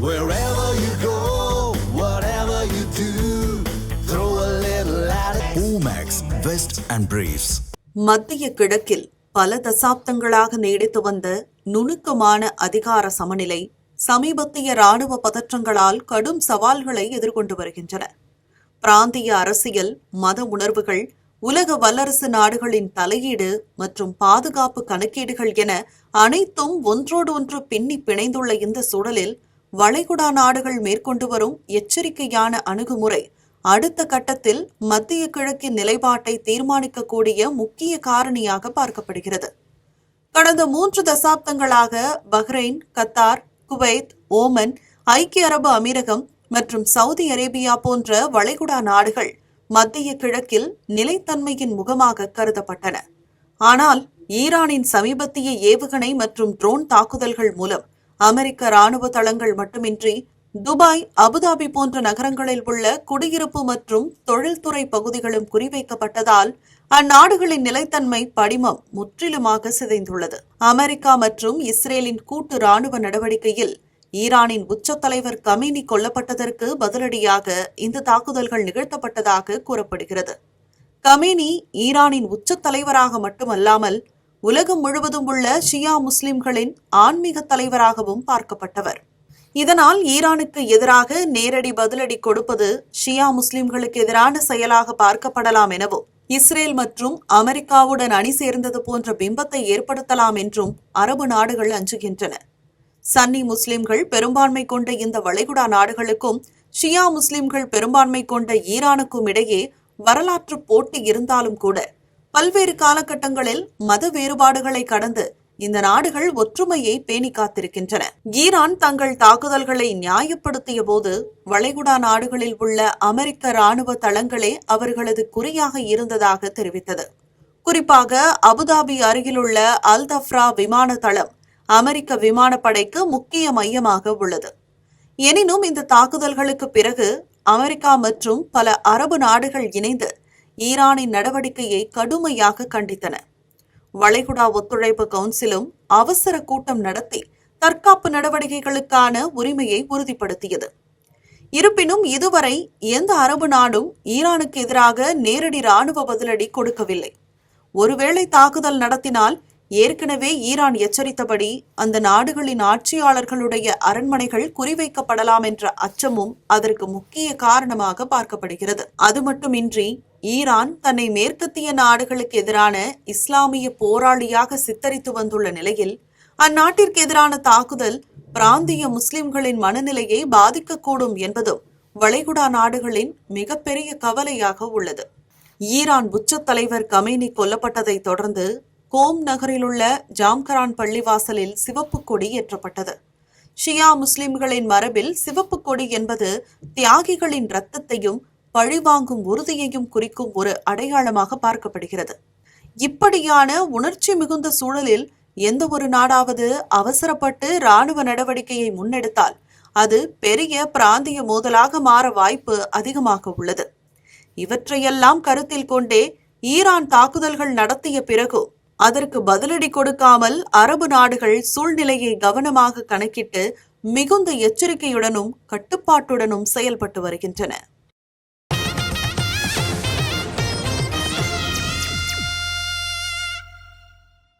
Wherever you go, whatever you do, throw a little at it. Omax, Vest and Briefs. மத்திய கிழக்கில் பல தசாப்தங்களாக நீடித்து வந்த நுணுக்கமான அதிகார சமநிலை சமீபத்திய இராணுவ பதற்றங்களால் கடும் சவால்களை எதிர்கொண்டு வருகின்றன. பிராந்திய அரசியல், மத உணர்வுகள், உலக வல்லரசு நாடுகளின் தலையீடு மற்றும் பாதுகாப்பு கணக்கீடுகள் என அனைத்தும் ஒன்றோடு ஒன்று பின்னி பிணைந்துள்ள இந்த சூழலில் வளைகுடா நாடுகள் மேற்கொண்டு வரும் எச்சரிக்கையான அணுகுமுறை அடுத்த கட்டத்தில் மத்திய கிழக்கின் நிலைப்பாட்டை தீர்மானிக்கக்கூடிய முக்கிய காரணியாக பார்க்கப்படுகிறது. கடந்த 3 தசாப்தங்களாக பஹ்ரைன், கத்தார், குவைத், ஓமன், ஐக்கிய அரபு அமீரகம் மற்றும் சவுதி அரேபியா போன்ற வளைகுடா நாடுகள் மத்திய கிழக்கில் நிலைத்தன்மையின் முகமாக கருதப்பட்டன. ஆனால் ஈரானின் சமீபத்திய ஏவுகணை மற்றும் ட்ரோன் தாக்குதல்கள் மூலம் அமெரிக்க இராணுவ தளங்கள் மட்டுமின்றி துபாய், அபுதாபி போன்ற நகரங்களில் உள்ள குடியிருப்பு மற்றும் தொழில்துறை பகுதிகளும் குறிவைக்கப்பட்டதால் அந்நாடுகளின் நிலைத்தன்மை படிமம் முற்றிலுமாக சிதைந்துள்ளது. அமெரிக்கா மற்றும் இஸ்ரேலின் கூட்டு இராணுவ நடவடிக்கையில் ஈரானின் உச்ச தலைவர் கமேனி கொல்லப்பட்டதற்கு பதிலடியாக இந்த தாக்குதல்கள் நிகழ்த்தப்பட்டதாக கூறப்படுகிறது. கமேனி ஈரானின் உச்ச தலைவராக மட்டுமல்லாமல் உலகம் முழுவதும் உள்ள ஷியா முஸ்லிம்களின் ஆன்மீக தலைவராகவும் பார்க்கப்பட்டவர். இதனால் ஈரானுக்கு எதிராக நேரடி பதிலடி கொடுப்பது ஷியா முஸ்லிம்களுக்கு எதிரான செயலாக பார்க்கப்படலாம் எனவும், இஸ்ரேல் மற்றும் அமெரிக்காவுடன் அணி சேர்ந்தது போன்ற பிம்பத்தை ஏற்படுத்தலாம் என்றும் அரபு நாடுகள் அஞ்சுகின்றன. சன்னி முஸ்லிம்கள் பெரும்பான்மை கொண்ட இந்த வளைகுடா நாடுகளுக்கும் ஷியா முஸ்லிம்கள் பெரும்பான்மை கொண்ட ஈரானுக்கும் இடையே வரலாற்று போட்டி இருந்தாலும் கூட பல்வேறு காலகட்டங்களில் மத வேறுபாடுகளை கடந்து இந்த நாடுகள் ஒற்றுமையை பேணி காத்திருக்கின்றன. ஈரான் தங்கள் தாக்குதல்களை நியாயப்படுத்திய போது வளைகுடா நாடுகளில் உள்ள அமெரிக்க இராணுவ தளங்களே அவர்களது குறியாக இருந்ததாக தெரிவித்தது. குறிப்பாக அபுதாபி அருகிலுள்ள அல் தஃப்ரா விமான தளம் அமெரிக்க விமானப்படைக்கு முக்கிய மையமாக உள்ளது. எனினும் இந்த தாக்குதல்களுக்கு பிறகு அமெரிக்கா மற்றும் பல அரபு நாடுகள் இணைந்து ஈரானின் நடவடிக்கையை கடுமையாக கண்டித்தன. வளைகுடா ஒத்துழைப்பு கவுன்சிலும் அவசர கூட்டம் நடத்தி தற்காப்பு நடவடிக்கைகளுக்கான உரிமையை உறுதிப்படுத்தியது. இருப்பினும் இதுவரை எந்த அரபு நாடும் ஈரானுக்கு எதிராக நேரடி இராணுவ பதிலடி கொடுக்கவில்லை. ஒருவேளை தாக்குதல் நடத்தினால் ஏற்கனவே ஈரான் எச்சரித்தபடி அந்த நாடுகளின் ஆட்சியாளர்களுடைய அரண்மனைகள் குறிவைக்கப்படலாம் என்ற அச்சமும் அதற்கு முக்கிய காரணமாக பார்க்கப்படுகிறது. அது மட்டுமின்றி ஈரான் தன்னை மேற்கத்திய நாடுகளுக்கு எதிரான இஸ்லாமிய போராளியாக சித்தரித்து வந்துள்ள நிலையில் அந்நாட்டிற்கு எதிரான தாக்குதல் பிராந்திய முஸ்லிம்களின் மனநிலையை பாதிக்கக்கூடும் என்பதும் வளைகுடா நாடுகளின் மிகப்பெரிய கவலையாக உள்ளது. ஈரான் உச்ச தலைவர் கமேனி கொல்லப்பட்டதை தொடர்ந்து கோம் நகரில் உள்ள ஜாம்கரான் பள்ளிவாசலில் சிவப்பு கொடி ஏற்றப்பட்டது. ஷியா முஸ்லிம்களின் மரபில் சிவப்பு கொடி என்பது தியாகிகளின் இரத்தத்தையும் பழிவாங்கும் உறுதியையும் குறிக்கும் ஒரு அடையாளமாக பார்க்கப்படுகிறது. இப்படியான உணர்ச்சி மிகுந்த சூழலில் எந்த ஒரு நாடாவது அவசரப்பட்டு இராணுவ நடவடிக்கையை முன்னெடுத்தால் அது பெரிய பிராந்திய மோதலாக மாற வாய்ப்பு அதிகமாக உள்ளது. இவற்றையெல்லாம் கருத்தில் கொண்டே ஈரான் தாக்குதல்கள் நடத்திய பிறகு அதற்கு பதிலடி கொடுக்காமல் அரபு நாடுகள் சூழ்நிலையை கவனமாக கணக்கிட்டு மிகுந்த எச்சரிக்கையுடனும் கட்டுப்பாட்டுடனும் செயல்பட்டு வருகின்றன.